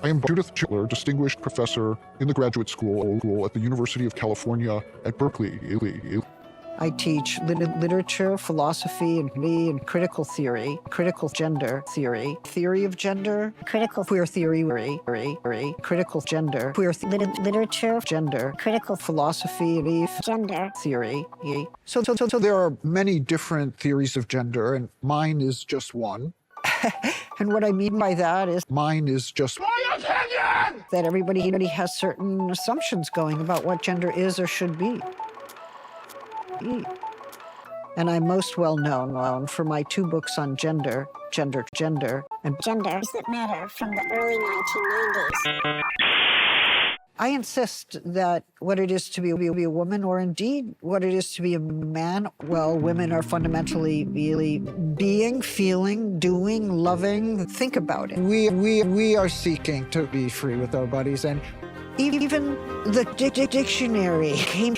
I am Judith Jutler, Distinguished Professor in the Graduate School at the University of California at Berkeley. I teach literature, philosophy, and critical theory, critical gender theory, theory of gender, critical queer theory, critical gender, queer literature, gender, critical philosophy, gender theory. So there are many different theories of gender, and mine is just one. And what I mean by that is mine is just my opinion! That everybody has certain assumptions going about what gender is or should be. And I'm most well known for my 2 books on gender, and genders that matter from the early 1990s. I insist that what it is to be a woman, or indeed what it is to be a man, well, women are fundamentally really being, feeling, doing, loving. Think about it. We are seeking to be free with our bodies, and even the dictionary came.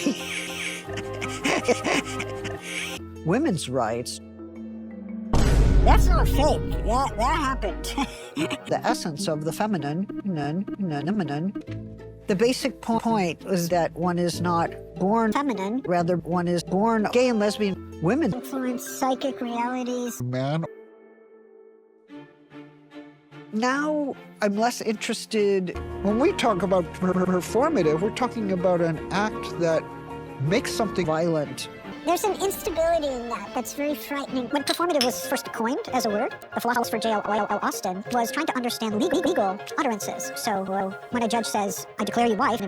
Women's rights. That's not fake. That happened. The essence of the feminine. The basic point is that one is not born feminine, rather one is born gay and lesbian. Women influence psychic realities. Man. Now I'm less interested. When we talk about performative, we're talking about an act that makes something violent. There's an instability in that that's very frightening. When performative was first coined as a word, the philosopher J.L. Austin was trying to understand legal utterances. So when a judge says, I declare you wife,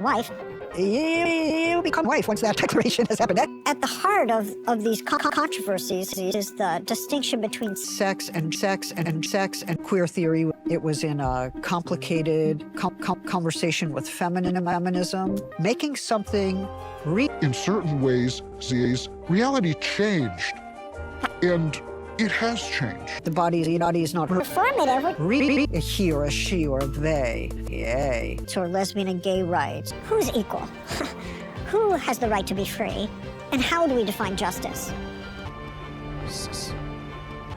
you become wife once that declaration has happened. At the heart of these controversies is the distinction between sex and queer theory. It was in a complicated conversation with feminism, making something in certain ways, reality changed, and it has changed. The body is not performative. A he or a she or a they. Yay. So lesbian and gay rights. Who's equal? Who has the right to be free? And how do we define justice?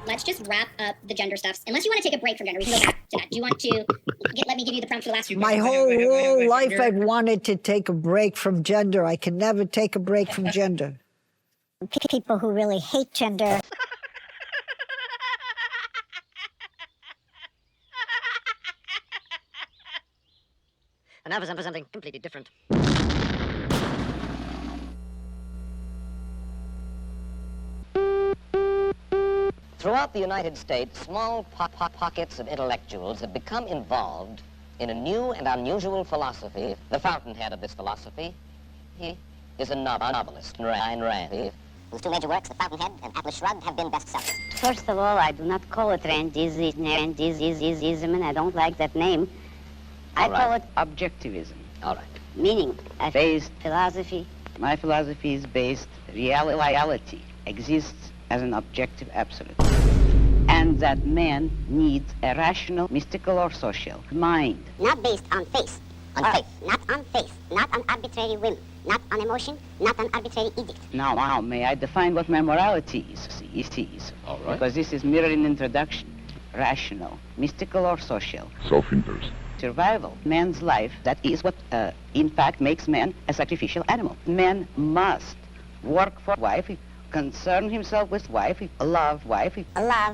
Let's just wrap up the gender stuffs. Unless you want to take a break from gender, we can go back to that. Do you want to let me give you the prompt for the last? My whole life I've wanted to take a break from gender. I can never take a break from gender. People who really hate gender. And now for something completely different. Throughout the United States, small pockets of intellectuals have become involved in a new and unusual philosophy. The fountainhead of this philosophy, he is a novelist, Rayn. Whose 2 major works, The Fountainhead and Atlas Shrugged, have been bestsellers. First of all, I do not call it Randizism, and I don't like that name. I call it objectivism. All right. Meaning, based philosophy. My philosophy is based, reality exists as an objective absolute. And that man needs a rational, mystical, or social mind. Not based on faith, not on faith, not on arbitrary whim, not on emotion, not on arbitrary edict. Now, may I define what my morality is? All right. Because this is merely an introduction. Rational, mystical, or social. Self-interest. Survival, man's life, that is what, in fact, makes man a sacrificial animal. Man must work for wife, concern himself with wife, love wife,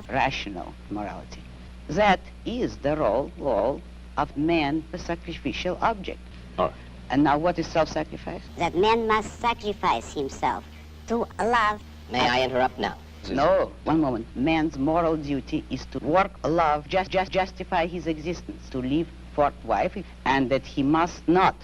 rational morality. That is the role of man, the sacrificial object. All right. And now what is self-sacrifice? That man must sacrifice himself to love. May I interrupt now? No, one moment. Man's moral duty is to work, love, just justify his existence, to live for wife, and that he must not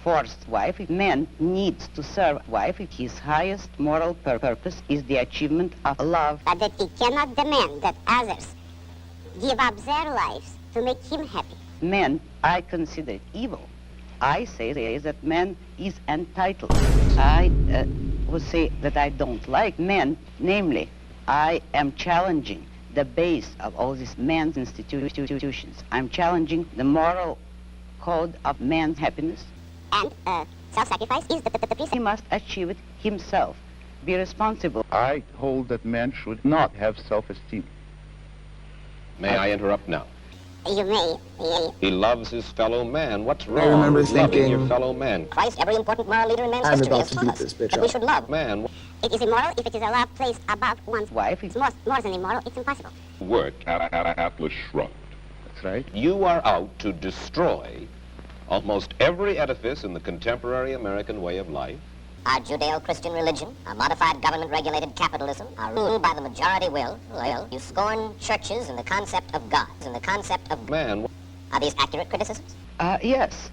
force wife. Man needs to serve wife. His highest moral purpose is the achievement of love. But that he cannot demand that others give up their lives to make him happy. Man, I consider it evil. I say that man is entitled. I would say that I don't like men, namely, I am challenging the base of all these man's institutions. I'm challenging the moral code of man's happiness. And self-sacrifice is the precept. He must achieve it himself, be responsible. I hold that man should not have self-esteem. May I interrupt now? You may. He loves his fellow man. What's wrong remember with loving thinking, your fellow man? Christ, every important moral leader in man's I'm history about has to taught beat us this bitch that we up. should love. Man, It is immoral if it is a love placed above one's Wife, It's more than immoral, it's impossible. work. Atlas shrugged. That's right. You are out to destroy almost every edifice in the contemporary American way of life. Our Judeo-Christian religion, our modified government-regulated capitalism, are ruled by the majority will. You scorn churches and the concept of God, and the concept of Man, Are these accurate criticisms? Yes,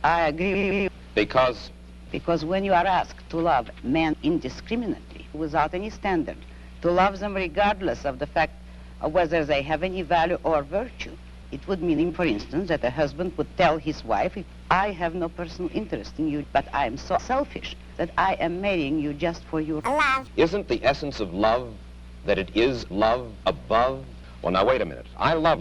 I agree. because Because when you are asked to love men indiscriminately, without any standard, to love them regardless of the fact of whether they have any value or virtue, it would mean, for instance, that a husband would tell his wife, I have no personal interest in you, but I am so selfish that I am marrying you just for your Love. isn't the essence of love that it is love above? Well, now, wait a minute. I love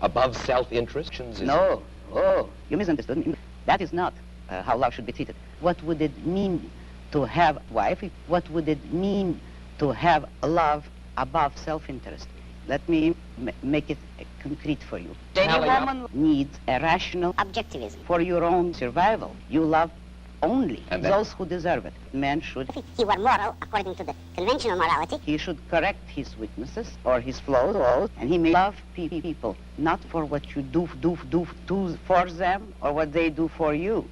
above self-interest. No. Oh, you misunderstood me. That is not how love should be treated. What would it mean to have a wife? What would it mean to have love above self-interest? Let me make it concrete for you. Any woman needs a rational Objectivism. for your own survival. You love only And then- those who deserve it. Man should, If he were moral, according to the conventional morality, he should correct his weaknesses or his flaws, and he may love people, not for what you do for them or what they do for you.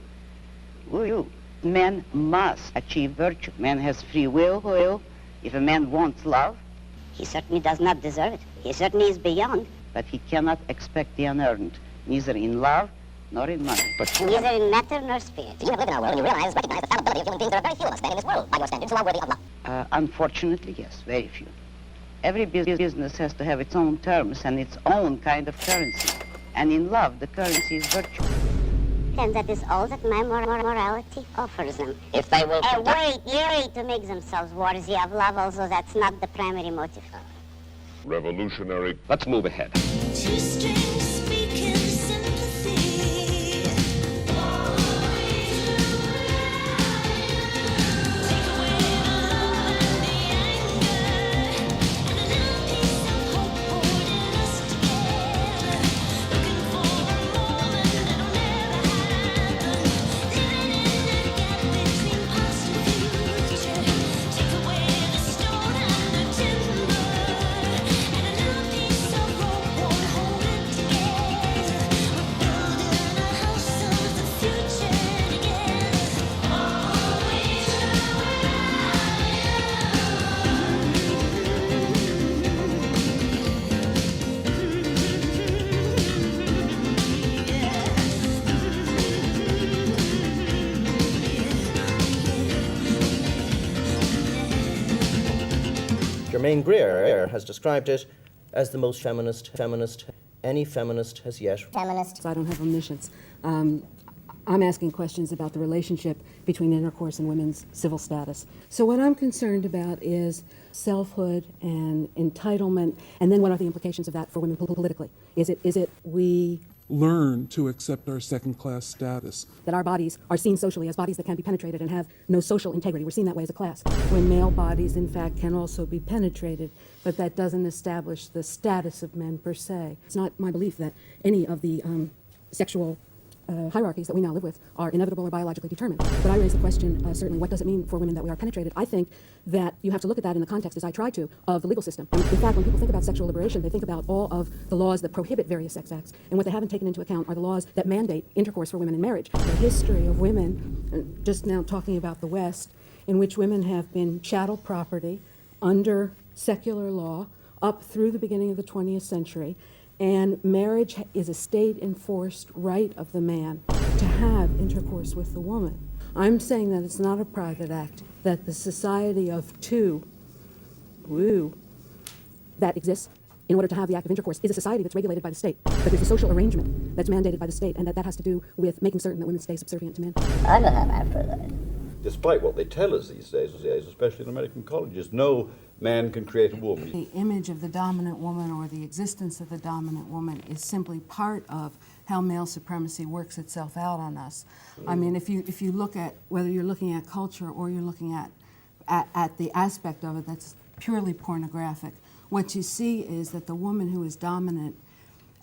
Man must achieve virtue. Man has free will. If a man wants love, he certainly does not deserve it. He certainly is beyond. but he cannot expect the unearned, neither in love nor in money. But Neither in matter nor spirit. You live in our world and you recognize the fallibility of human beings. There are very few of us then in this world, by your standards, who are worthy of love. Unfortunately, yes, very few. Every business has to have its own terms and its own kind of currency. And in love, the currency is virtue. And that is all that my morality offers them. If they will... A way to make themselves worthy of love, although that's not the primary motive. Revolutionary. let's move ahead. Two strings speaking sympathy. Take away the love and the anger, and a little piece of hope holding us together. Looking for a moment that'll never happen. Living in a gap between past and future. Take away the stone and the timber, and a little piece of hope won't hold it together. We're building a house of the future together. Germaine Greer has described it as the most feminist any feminist has yet. Feminist. I don't have omniscience. I'm asking questions about the relationship between intercourse and women's civil status. So what I'm concerned about is selfhood and entitlement, and then what are the implications of that for women politically? Is it we learn to accept our second-class status? that our bodies are seen socially as bodies that can be penetrated and have no social integrity. We're seen that way as a class. When male bodies, in fact, can also be penetrated, but that doesn't establish the status of men per se. It's not my belief that any of the sexual hierarchies that we now live with are inevitable or biologically determined. But I raise the question, certainly, what does it mean for women that we are penetrated? I think that you have to look at that in the context, as I try to, of the legal system. And in fact, when people think about sexual liberation, they think about all of the laws that prohibit various sex acts. And what they haven't taken into account are the laws that mandate intercourse for women in marriage. The history of women, just now talking about the West, in which women have been chattel property under secular law up through the beginning of the 20th century. And marriage is a state-enforced right of the man to have intercourse with the woman. I'm saying that it's not a private act, that the society of two, that exists in order to have the act of intercourse is a society that's regulated by the state, that there's a social arrangement that's mandated by the state, and that has to do with making certain that women stay subservient to men. I don't have Aphrodite. Despite what they tell us these days, especially in American colleges, no man can create a woman. The image of the dominant woman or the existence of the dominant woman is simply part of how male supremacy works itself out on us. I mean, if you look at whether you're looking at culture or you're looking at the aspect of it that's purely pornographic, what you see is that the woman who is dominant,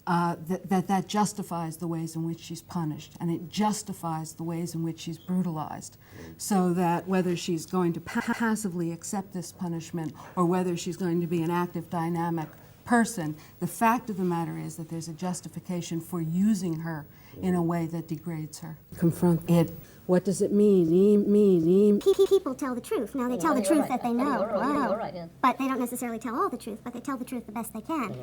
that justifies the ways in which she's punished, and it justifies the ways in which she's brutalized. So that whether she's going to passively accept this punishment or whether she's going to be an active, dynamic person, the fact of the matter is that there's a justification for using her in a way that degrades her. Confront it. What does it mean? People tell the truth. Now, they tell the truth that they know. But they don't necessarily tell all the truth, but they tell the truth the best they can.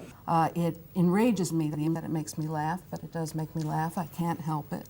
It enrages me that it makes me laugh, but it does make me laugh. I can't help it.